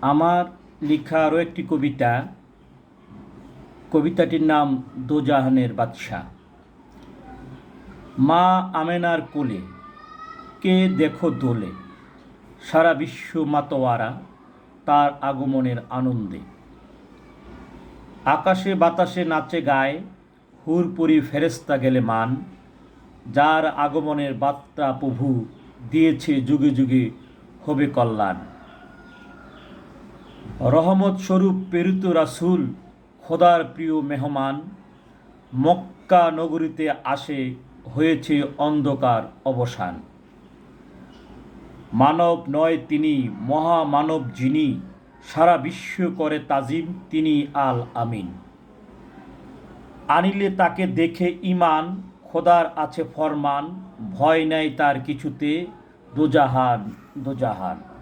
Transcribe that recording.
আমার লেখা আরও একটি কবিতা। কবিতাটির নাম দোজাহানের বাদশা। মা আমেনার কোলে কে দেখো দোলে, সারা বিশ্ব মাতোয়ারা তার আগমনের আনন্দে। আকাশে বাতাসে নাচে গায়, হুরপুরি ফেরেস্তা গেলে মান, যার আগমনের বার্তা প্রভু দিয়েছে যুগে যুগে হবে কল্যাণ। রহমত স্বরূপ প্রেরিত রাসূল, খোদার প্রিয় মেহমান, মক্কা নগরীতে আসে হয়েছে অন্ধকার অবসান। মানব নয় তিনি, মহামানব যিনি, সারা বিশ্ব করে তাজিম তিনি আল আমিন। আনিলে তাকে দেখে ইমান, খোদার আছে ফরমান, ভয় নাই তার কিছুতে, দোজাহান দোজাহান।